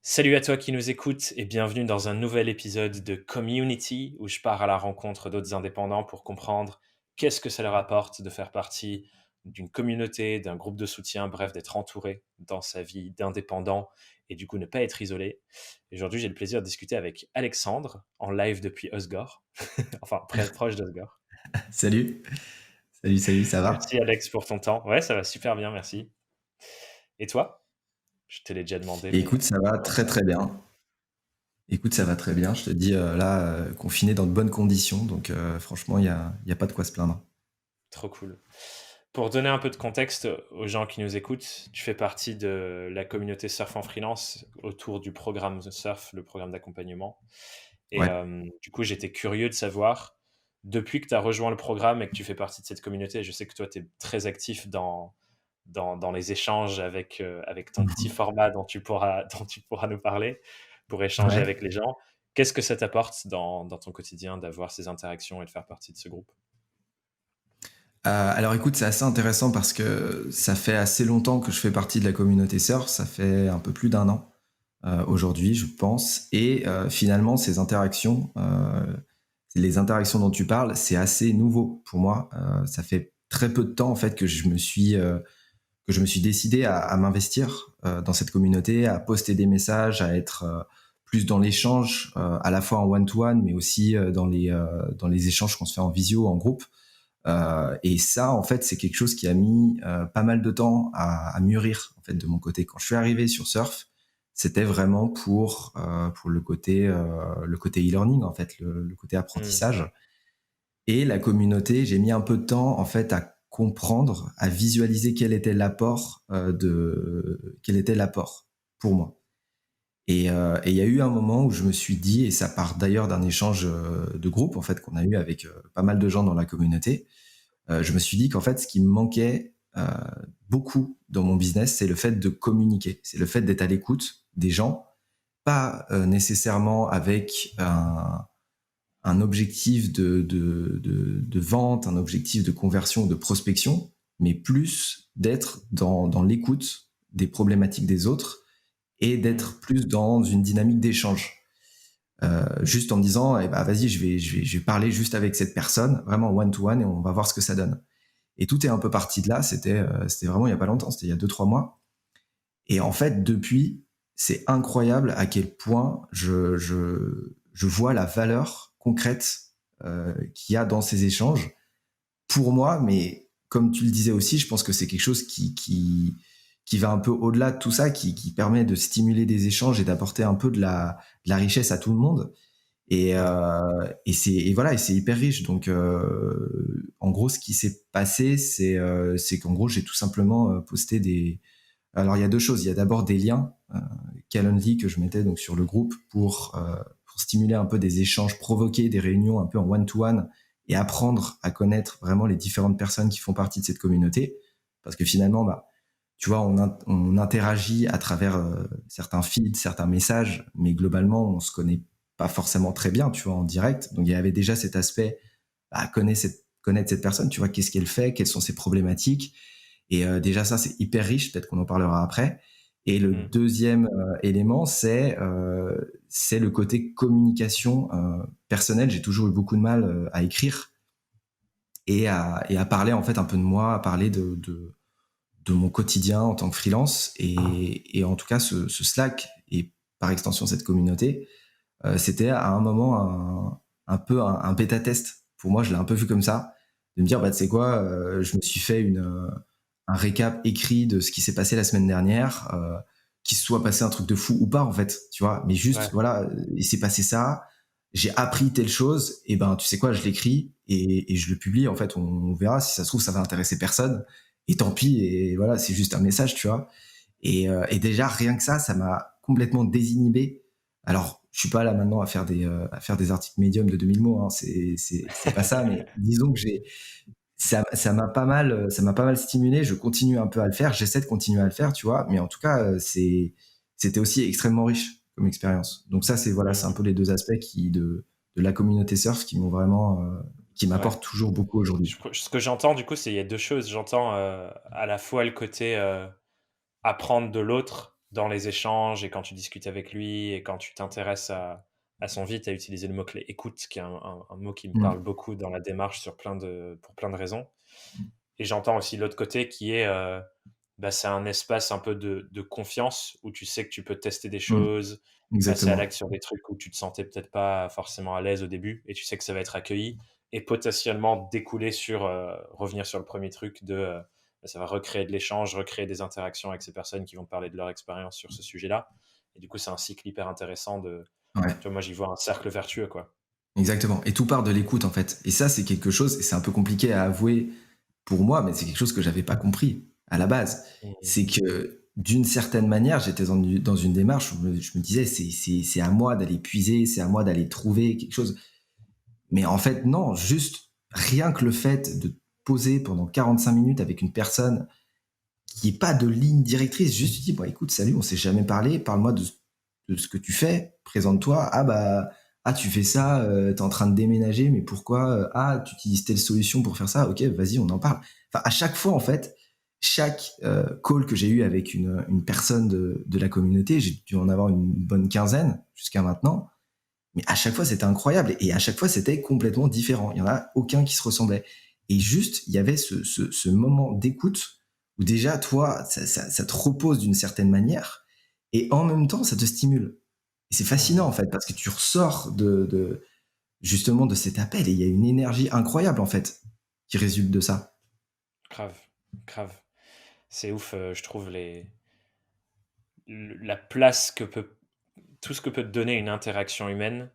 Salut à toi qui nous écoutes et bienvenue dans un nouvel épisode de Community où je pars à la rencontre d'autres indépendants pour comprendre qu'est-ce que ça leur apporte de faire partie d'une communauté, d'un groupe de soutien, bref, d'être entouré dans sa vie d'indépendant et du coup ne pas être isolé. Et aujourd'hui, j'ai le plaisir de discuter avec Alexandre en live depuis Osgore, enfin proche d'Osgore. Salut, salut, ça va? Merci Alex pour ton temps. Ouais, ça va super bien, merci. Et toi? Je te l'ai déjà demandé, Et mais écoute, ça va comment très ça va? très bien. Écoute, ça va très bien. Je te dis, là, confiné dans de bonnes conditions, donc franchement, il y a pas de quoi se plaindre. Trop cool. Pour donner un peu de contexte aux gens qui nous écoutent, tu fais partie de la communauté Surf en freelance autour du programme Surf, le programme d'accompagnement. Et Ouais. du coup, j'étais curieux de savoir, depuis que tu as rejoint le programme et que tu fais partie de cette communauté, je sais que toi, tu es très actif dans les échanges avec ton petit Mmh. format dont tu pourras nous parler pour échanger Ouais. avec les gens. Qu'est-ce que ça t'apporte dans ton quotidien d'avoir ces interactions et de faire partie de ce groupe? Alors écoute, c'est assez intéressant parce que ça fait assez longtemps que je fais partie de la communauté surf, ça fait un peu plus d'un an, aujourd'hui, je pense et finalement ces interactions, les interactions dont tu parles, c'est assez nouveau pour moi. Ça fait très peu de temps, en fait, que je me suis décidé à m'investir dans cette communauté, à poster des messages, à être plus dans l'échange, à la fois en one-to-one, mais aussi dans les échanges qu'on se fait en visio, en groupe. Et ça, en fait, c'est quelque chose qui a mis pas mal de temps à mûrir, en fait, de mon côté. Quand je suis arrivé sur Surf, c'était vraiment pour le côté e-learning, en fait, le côté Mmh. apprentissage. Et la communauté, j'ai mis un peu de temps en fait à comprendre, à visualiser quel était l'apport pour moi. Et il y a eu un moment où je me suis dit, et ça part d'ailleurs d'un échange de groupe en fait qu'on a eu avec pas mal de gens dans la communauté. Je me suis dit qu'en fait, ce qui me manquait beaucoup dans mon business, c'est le fait de communiquer, c'est le fait d'être à l'écoute des gens, pas nécessairement avec un objectif de vente, un objectif de conversion, de prospection, mais plus d'être dans l'écoute des problématiques des autres et Mmh. d'être plus dans une dynamique d'échange. Juste en me disant, eh ben, vas-y, je vais parler juste avec cette personne, vraiment one-to-one, et on va voir ce que ça donne. Et tout est un peu parti de là, c'était vraiment il y a pas longtemps, c'était il y a 2 3 mois. Et en fait, depuis, c'est incroyable à quel point je vois la valeur concrète qu'il y a dans ces échanges pour moi, mais comme tu le disais aussi, je pense que c'est quelque chose qui va un peu au-delà de tout ça, qui permet de stimuler des échanges et d'apporter un peu de la richesse à tout le monde. Ouais. Et voilà, et c'est hyper riche. Donc, en gros, ce qui s'est passé, c'est qu'en gros, j'ai tout simplement posté des. Alors, il y a deux choses. Il y a d'abord des liens Calendly que je mettais donc sur le groupe pour stimuler un peu des échanges, provoquer des réunions un peu en one-to-one et apprendre à connaître vraiment les différentes personnes qui font partie de cette communauté. Parce que finalement, bah, tu vois, on interagit à travers certains feeds, certains messages, mais globalement, on se connaît pas forcément très bien, tu vois, en direct. Donc, il y avait déjà cet aspect, bah, connaître cette personne, tu vois, qu'est-ce qu'elle fait, quelles sont ses problématiques. Et déjà, ça, c'est hyper riche, peut-être qu'on en parlera après. Et le Mmh. deuxième élément, c'est le côté communication personnelle. J'ai toujours eu beaucoup de mal à écrire et à parler en fait un peu de moi, à parler de mon quotidien en tant que freelance. Et en tout cas, ce Slack et par extension cette communauté, c'était à un moment un peu un bêta-test. Pour moi, je l'ai un peu vu comme ça, de me dire, bah, tu sais quoi, je me suis fait un récap écrit de ce qui s'est passé la semaine dernière, qu'il se soit passé un truc de fou ou pas, en fait, tu vois, mais juste, Ouais. voilà, il s'est passé ça, j'ai appris telle chose, et ben, tu sais quoi, je l'écris et je le publie, en fait, on verra, si ça se trouve, ça va intéresser personne, et tant pis, et voilà, c'est juste un message, tu vois. Et déjà, rien que ça m'a complètement désinhibé. Alors, je suis pas là maintenant à faire des articles médiums de 2000 mots, hein, c'est pas ça, mais disons que ça m'a pas mal stimulé. Je continue un peu à le faire, j'essaie de continuer à le faire, tu vois, mais en tout cas, c'était aussi extrêmement riche comme expérience. Donc ça, c'est voilà, c'est un Mmh. peu les deux aspects de la communauté surf qui m'ont vraiment, qui Ouais. m'apportent toujours beaucoup aujourd'hui. Ce que j'entends du coup, c'est il y a 2 choses. J'entends, à la fois le côté, apprendre de l'autre dans les échanges et quand tu discutes avec lui et quand tu t'intéresses à son vie, tu as utilisé le mot-clé écoute, qui est un mot qui me parle Mm. beaucoup dans la démarche pour plein de raisons. Et j'entends aussi l'autre côté qui est, bah, c'est un espace un peu de confiance où tu sais que tu peux tester des Mm. choses, passer à l'acte Exactement. sur des trucs où tu te sentais peut-être pas forcément à l'aise au début et tu sais que ça va être accueilli et potentiellement découler sur, revenir sur le premier truc bah, ça va recréer de l'échange, recréer des interactions avec ces personnes qui vont parler de leur expérience sur ce sujet-là. Et du coup, c'est un cycle hyper intéressant Ouais. tu vois, moi, j'y vois un cercle vertueux, quoi. Exactement. Et tout part de l'écoute, en fait. Et ça, c'est quelque chose, et c'est un peu compliqué à avouer pour moi, mais c'est quelque chose que j'avais pas compris à la base. Mmh. C'est que d'une certaine manière, j'étais dans une démarche où je me disais, c'est à moi d'aller puiser, c'est à moi d'aller trouver quelque chose. Mais en fait, non, juste rien que le fait de poser pendant 45 minutes avec une personne qui n'est pas de ligne directrice, juste tu dis, bon, écoute, salut, on s'est jamais parlé, parle-moi de ce que tu fais, présente-toi, ah bah, ah, tu fais ça, t'es en train de déménager, mais pourquoi, ah, tu utilises telle solution pour faire ça, ok, vas-y, on en parle. Enfin, à chaque fois, en fait, chaque call que j'ai eu avec une personne de la communauté, j'ai dû en avoir une bonne quinzaine jusqu'à maintenant, mais à chaque fois, c'était incroyable. Et à chaque fois, c'était complètement différent. Il n'y en a aucun qui se ressemblait. Et juste, il y avait ce moment d'écoute où déjà, toi, ça te repose d'une certaine manière. Et en même temps, ça te stimule. Et c'est fascinant, Mmh. en fait, parce que tu ressors justement de cet appel. Et il y a une énergie incroyable, en fait, qui résulte de ça. Grave, grave. C'est ouf, je trouve la place que peut tout ce que peut te donner une interaction humaine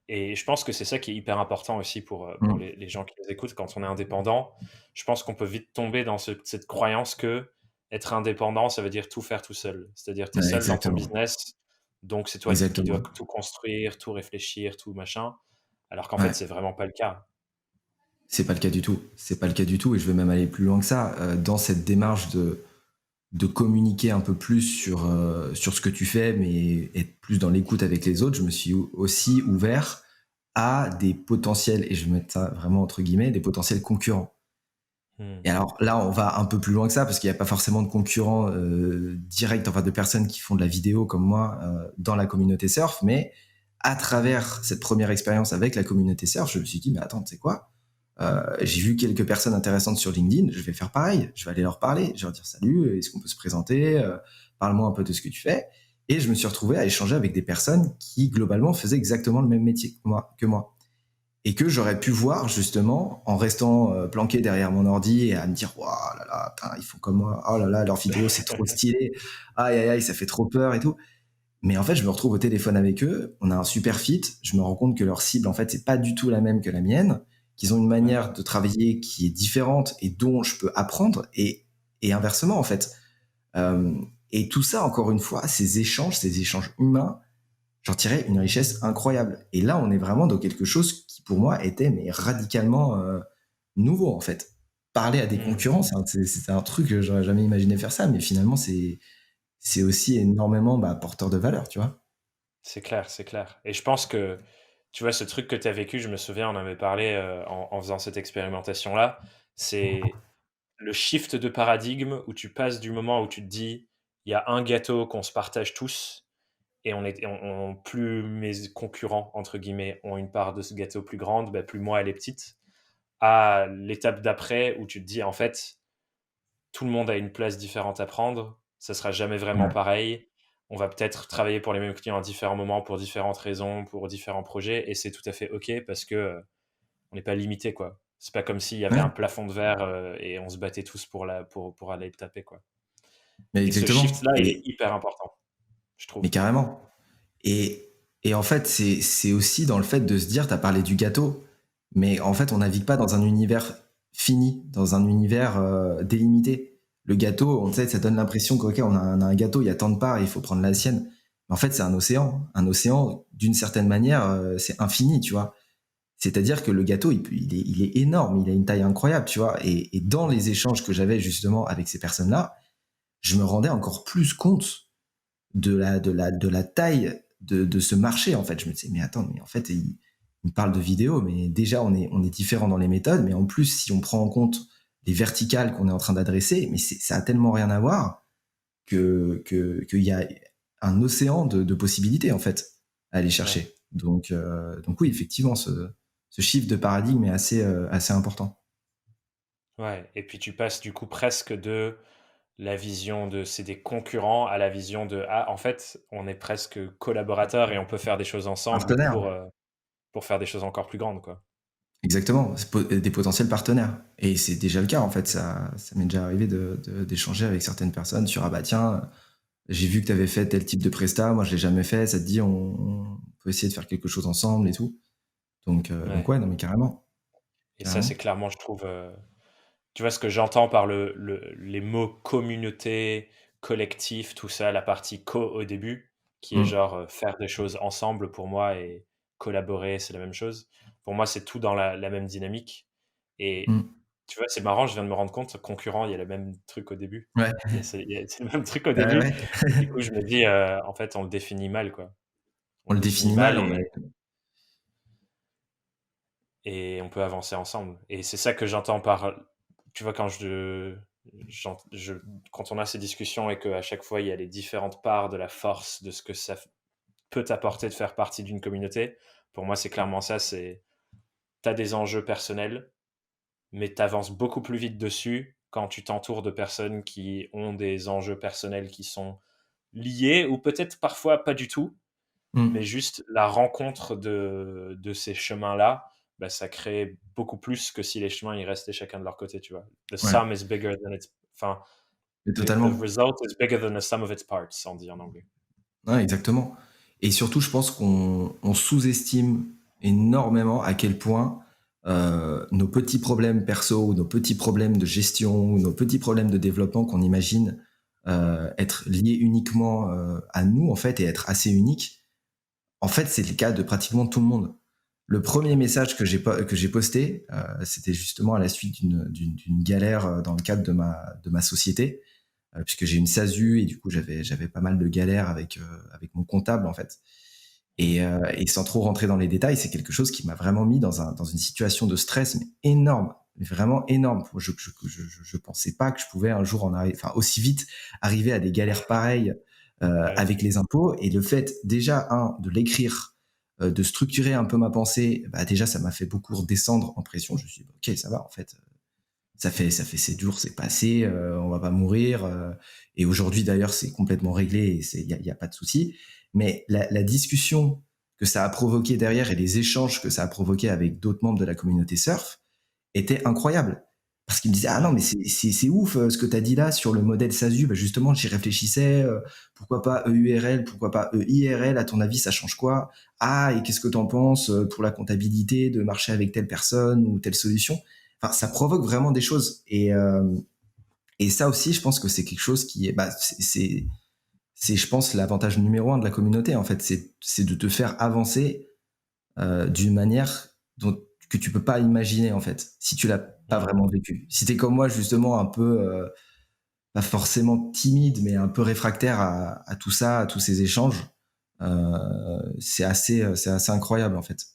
et je pense que c'est ça qui est hyper important aussi pour Mm. les gens qui nous écoutent quand on est indépendant. Je pense qu'on peut vite tomber dans cette croyance que être indépendant, ça veut dire tout faire tout seul. C'est-à-dire tu es Ouais, seul dans ton exactement. business, donc c'est toi qui dois Exactement. tout construire, tout réfléchir, tout machin, alors qu'en fait, Ouais. c'est vraiment pas le cas. C'est pas le cas du tout. C'est pas le cas du tout. Et je vais même aller plus loin que ça. Dans cette démarche de communiquer un peu plus sur ce que tu fais, mais être plus dans l'écoute avec les autres, je me suis aussi ouvert à des potentiels, et je vais mettre ça vraiment entre guillemets, des potentiels concurrents. Mmh. Et alors là, on va un peu plus loin que ça, parce qu'il n'y a pas forcément de concurrents directs, enfin de personnes qui font de la vidéo comme moi dans la communauté surf, mais à travers cette première expérience avec la communauté surf, je me suis dit, mais attends, tu sais quoi, j'ai vu quelques personnes intéressantes sur LinkedIn, je vais faire pareil, je vais aller leur parler, je vais leur dire salut, est-ce qu'on peut se présenter, parle-moi un peu de ce que tu fais. Et je me suis retrouvé à échanger avec des personnes qui globalement faisaient exactement le même métier que moi. Et que j'aurais pu voir justement en restant planqué derrière mon ordi et à me dire, waouh là là, putain, ils font comme moi, oh là là, leurs vidéos c'est trop stylé, aïe aïe aïe, ça fait trop peur et tout. Mais en fait, je me retrouve au téléphone avec eux, on a un super fit, je me rends compte que leur cible, en fait, c'est pas du tout la même que la mienne, qu'ils ont une Ouais. manière de travailler qui est différente et dont je peux apprendre, et inversement, en fait. Euh, et tout ça, encore une fois, ces échanges humains, j'en tirais une richesse incroyable. Et là, on est vraiment dans quelque chose qui, pour moi, était mais radicalement nouveau, en fait. Parler à des Mmh. concurrents, c'est un truc que j'aurais jamais imaginé faire ça, mais finalement, c'est aussi énormément porteur de valeur, tu vois. C'est clair, c'est clair. Et je pense que, tu vois, ce truc que tu as vécu, je me souviens, on en avait parlé en faisant cette expérimentation-là, c'est le shift de paradigme où tu passes du moment où tu te dis, il y a un gâteau qu'on se partage tous et plus mes concurrents, entre guillemets, ont une part de ce gâteau plus grande, bah, plus moi elle est petite, à l'étape d'après où tu te dis, en fait, tout le monde a une place différente à prendre, ça sera jamais vraiment Ouais. pareil. On va peut-être travailler pour les mêmes clients à différents moments, pour différentes raisons, pour différents projets, et c'est tout à fait OK parce que on n'est pas limité, quoi. C'est pas comme s'il y avait un Ouais. plafond de verre et on se battait tous pour aller le taper, quoi. Mais Et ce exactement. shift-là, il est hyper important, je Mais trouve. carrément. Et en fait, c'est aussi dans le fait de se dire, tu as parlé du gâteau, mais en fait, on navigue pas dans un univers fini, dans un univers délimité. Le gâteau, on sait, ça donne l'impression qu'on on a un gâteau, il y a tant de parts, il faut prendre la sienne. Mais en fait, c'est un océan. Un océan, d'une certaine manière, c'est infini, tu vois. C'est-à-dire que le gâteau, il est énorme, il a une taille incroyable, tu vois. Et dans les échanges que j'avais justement avec ces personnes-là, je me rendais encore plus compte de la taille de ce marché, en fait. Je me disais, mais attends, mais en fait, il me parle de vidéo, mais déjà, on est différent dans les méthodes, mais en plus, si on prend en compte les verticales qu'on est en train d'adresser, mais ça a tellement rien à voir qu'il y a un océan de possibilités en fait à aller Ouais. chercher. Donc oui, effectivement, ce shift de paradigme est assez important. Ouais. Et puis tu passes du coup presque de la vision de c'est des concurrents à la vision de ah en fait on est presque collaborateurs et on peut faire des choses ensemble Partenaire, pour faire des choses encore plus grandes quoi. exactement, des potentiels partenaires. Et c'est déjà le cas en fait. Ça m'est déjà arrivé d'échanger avec certaines personnes sur ah bah tiens, j'ai vu que tu avais fait tel type de presta, moi je l'ai jamais fait, ça te dit on peut essayer de faire quelque chose ensemble et tout. Donc Ouais. ouais, non mais carrément, Et ça c'est carrément. clairement je trouve tu vois ce que j'entends par les mots communauté, collectif, tout ça, la partie co au début, qui est Mmh, genre faire des choses ensemble pour moi et collaborer, c'est la même chose. Pour moi, c'est tout dans la même dynamique. Et mmh. tu vois, c'est marrant, je viens de me rendre compte, concurrent, il y a le même truc au début. Ouais, C'est le même truc au ouais, début. ouais. Et du coup, je me dis, en fait, on le définit mal, quoi. On On le le définit définit mal, mal on a et on peut avancer ensemble. Et c'est ça que j'entends par, tu vois, quand on a ces discussions et qu'à chaque fois il y a les différentes parts de la force de ce que ça peut t'apporter de faire partie d'une communauté, pour moi c'est clairement ça, c'est t'as des enjeux personnels, mais t'avances beaucoup plus vite dessus quand tu t'entoures de personnes qui ont des enjeux personnels qui sont liés ou peut-être parfois pas du tout, mais mmh, juste la rencontre de ces chemins-là, bah, ça crée beaucoup plus que si les chemins ils restaient chacun de leur côté, tu vois. The ouais, sum is bigger than its, enfin, mais the totalement. result is bigger than the sum of its parts, on dit en anglais. Ouais, exactement. Et surtout, je pense qu'on sous-estime énormément à quel point nos petits problèmes perso ou nos petits problèmes de gestion ou nos petits problèmes de développement qu'on imagine être liés uniquement à nous en fait et être assez uniques, en fait, c'est le cas de pratiquement tout le monde. Le C'est premier clair. message que j'ai posté, c'était justement à la suite d'une galère dans le cadre de ma société, puisque j'ai une SASU et du coup j'avais pas mal de galères avec mon comptable en fait. Mm. Et sans trop rentrer dans les détails, c'est quelque chose qui m'a vraiment mis dans une situation de stress mais énorme, mais vraiment énorme. Je pensais pas que je pouvais un jour en arriver, enfin aussi vite arriver à des galères pareilles Ouais. avec les impôts. Et le fait déjà de l'écrire, de structurer un peu ma pensée, bah déjà ça m'a fait beaucoup redescendre en pression. Je me suis dit ok, ça va en fait, ça fait 7 jours, c'est passé, on va pas mourir. Et aujourd'hui d'ailleurs, c'est complètement réglé et y a pas de souci. Mais la discussion que ça a provoqué derrière et les échanges que ça a provoqué avec d'autres membres de la communauté surf étaient incroyables. Parce qu'ils me disaient ah non Ouais. mais c'est ouf ce que tu as dit là sur le modèle SASU. Bah justement j'y réfléchissais. Pourquoi pas EURL, pourquoi pas EIRL, à ton avis ça change quoi? Ah, et qu'est-ce que tu en penses pour la comptabilité de marcher avec telle personne ou telle solution? Enfin, ça provoque vraiment des choses. Et ça aussi, je pense que c'est quelque chose qui est, bah, je pense, l'avantage numéro un de la communauté, en fait. C'est de te faire avancer d'une manière que tu peux pas imaginer, en fait, si tu l'as pas Mm. vraiment vécu. Si t'es comme moi, justement, un peu, pas forcément timide, mais un peu réfractaire à tout ça, à tous ces échanges, c'est assez incroyable, en fait.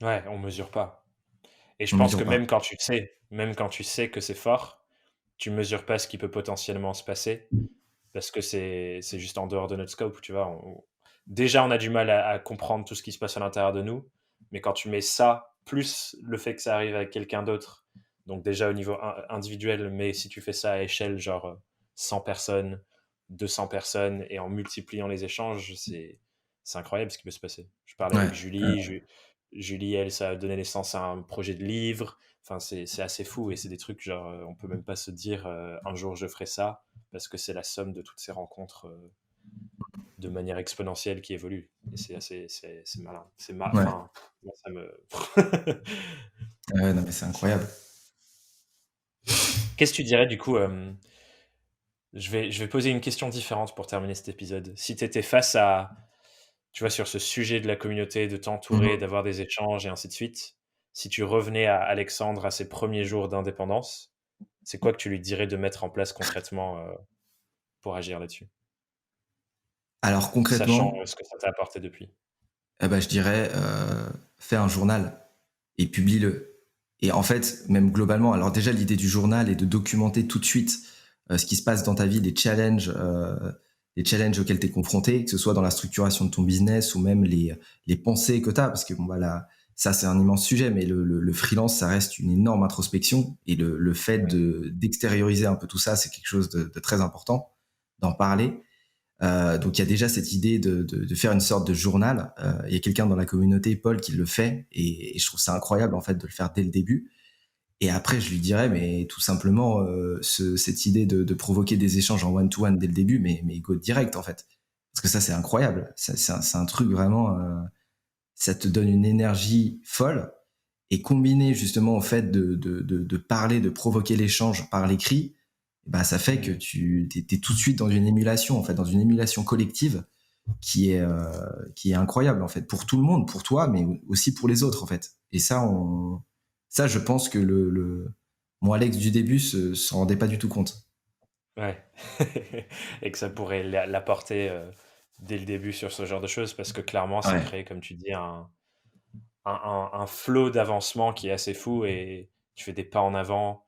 Ouais, on mesure pas. Et je On pense mesure que pas. même quand tu sais que c'est fort, tu mesures pas ce qui peut potentiellement se passer parce que c'est juste en dehors de notre scope, tu vois. Déjà, on a du mal à comprendre tout ce qui se passe à l'intérieur de nous, mais quand tu mets ça, plus le fait que ça arrive avec quelqu'un d'autre, donc déjà au niveau individuel, mais si tu fais ça à échelle, genre 100 personnes, 200 personnes, et en multipliant les échanges, c'est incroyable ce qui peut se passer. Je parlais Ouais. avec Julie, Julie, elle, ça a donné naissance à un projet de livre, enfin, c'est assez fou, et c'est des trucs, genre, on peut même pas se dire, un jour je ferai ça, parce que c'est la somme de toutes ces rencontres de manière exponentielle qui évolue. Et c'est malin. Ouais. Enfin, moi, ça me. Ouais, non, mais c'est incroyable. Qu'est-ce que tu dirais du coup je vais poser une question différente pour terminer cet épisode. Si tu étais face à, tu vois, sur ce sujet de la communauté, de t'entourer, Mhm. d'avoir des échanges et ainsi de suite, si tu revenais à Alexandre à ses premiers jours d'indépendance, c'est quoi que tu lui dirais de mettre en place concrètement pour agir là-dessus, Alors sachant concrètement, ce que ça t'a apporté depuis? eh ben, je dirais fais un journal et publie-le. Et en fait, même globalement, alors déjà l'idée du journal est de documenter tout de suite ce qui se passe dans ta vie, les les challenges auxquels tu es confronté, que ce soit dans la structuration de ton business ou même les pensées que tu as, parce que bon, voilà, ça c'est un immense sujet, mais le freelance, ça reste une énorme introspection et le fait Ouais. d'extérioriser un peu tout ça, c'est quelque chose de très important, d'en parler. Donc il y a déjà cette idée de faire une sorte de journal. Il y a quelqu'un dans la communauté, Paul, qui le fait, et je trouve ça incroyable en fait de le faire dès le début. Et après, je lui dirais, mais tout simplement, cette idée de provoquer des échanges en one-to-one dès le début, mais go direct en fait. Parce que ça, c'est incroyable. C'est un truc vraiment, ça te donne une énergie folle. Et combiné justement au fait de parler, de provoquer l'échange par l'écrit, bah, ça fait que Mmh. tu es tout de suite dans une émulation, en fait, dans une émulation collective qui est incroyable, en fait, pour tout le monde, pour toi, mais aussi pour les autres, en fait. Et ça, je pense que mon Alex du début s'en rendait pas du tout compte. Ouais. Et que ça pourrait l'apporter, dès le début sur ce genre de choses parce que clairement ça Ouais, crée, comme tu dis, un flow d'avancement qui est assez fou et tu fais des pas en avant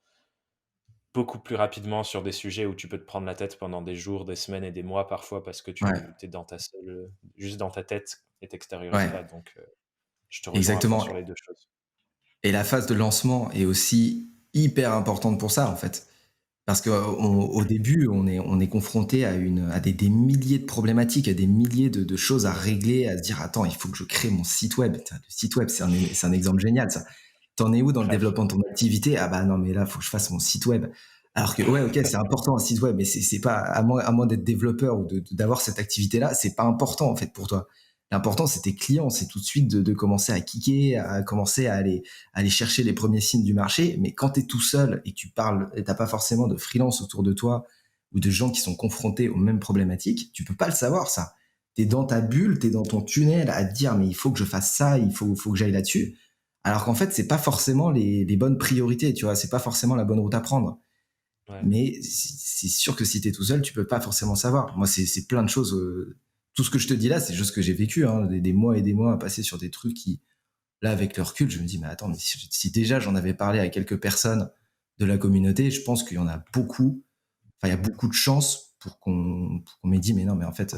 beaucoup plus rapidement sur des sujets où tu peux te prendre la tête pendant des jours, des semaines et des mois parfois parce que tu ouais, es dans ta seule, juste dans ta tête et t'extériorises ouais, pas donc je te rejoins à fond exactement. sur les 2 choses. Et la phase de lancement est aussi hyper importante pour ça, en fait. Parce qu'au début, on est confronté à des milliers de problématiques, à des milliers de choses à régler, à se dire: «Attends, il faut que je crée mon site web». Tain, le site web, c'est un exemple génial ça. T'en es où dans le Grave. développement de ton activité? Ah bah non, mais là, faut que je fasse mon site web. Alors que ouais, OK, c'est important un site web, mais c'est pas à moins d'être développeur ou d'avoir cette activité-là, c'est pas important en fait pour toi. L'important, c'est tes clients, c'est tout de suite de commencer à kicker, à commencer à aller chercher les premiers signes du marché. Mais quand tu es tout seul et que tu parles, et t'as pas forcément de freelance autour de toi ou de gens qui sont confrontés aux mêmes problématiques, tu peux pas le savoir ça. Tu es dans ta bulle, tu es dans ton tunnel à te dire mais il faut que je fasse ça, il faut que j'aille là-dessus. Alors qu'en fait, c'est pas forcément les bonnes priorités, tu vois, c'est pas forcément la bonne route à prendre. Ouais. Mais c'est sûr que si tu es tout seul, tu peux pas forcément savoir. Moi, c'est plein de choses. Tout ce que je te dis là, c'est juste que j'ai vécu, hein, des mois et des mois à passer sur des trucs qui, là, avec le recul, je me dis, mais attends, mais si déjà j'en avais parlé à quelques personnes de la communauté, je pense qu'il y en a beaucoup, enfin, il y a beaucoup de chances pour qu'on m'ait dit, mais non, mais en fait,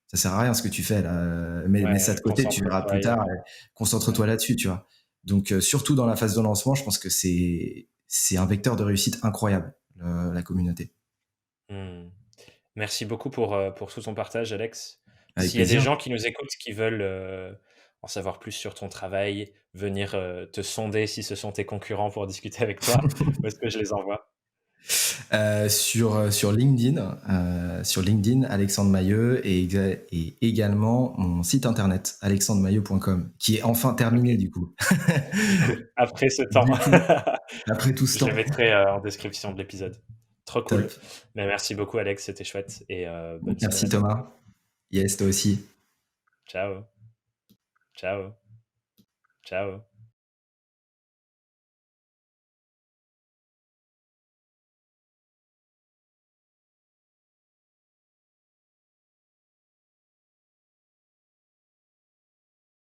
ça sert à rien ce que tu fais là, mets ça de Ouais, côté, tu verras concentre-toi plus tard, ailleurs. concentre-toi Ouais. là-dessus, tu vois. Donc, surtout dans la phase de lancement, je pense que c'est un vecteur de réussite incroyable, la communauté. Mmh. Merci beaucoup pour tout ton partage, Alex. Avec S'il y a des plaisir. gens qui nous écoutent, qui veulent, en savoir plus sur ton travail, venir, te sonder si ce sont tes concurrents pour discuter avec toi, où est-ce que je les envoie? Sur LinkedIn, Alexandre Mailleux et également mon site internet alexandremailleux.com qui est enfin terminé OK. du coup. Après ce temps. Du coup, après tout ce Je le temps. mettrai, en description de l'épisode. Trop Top. cool. Mais merci beaucoup, Alex, c'était chouette et bonne semaine Merci à toi. Thomas. Yes, toi aussi. Ciao. Ciao. Ciao.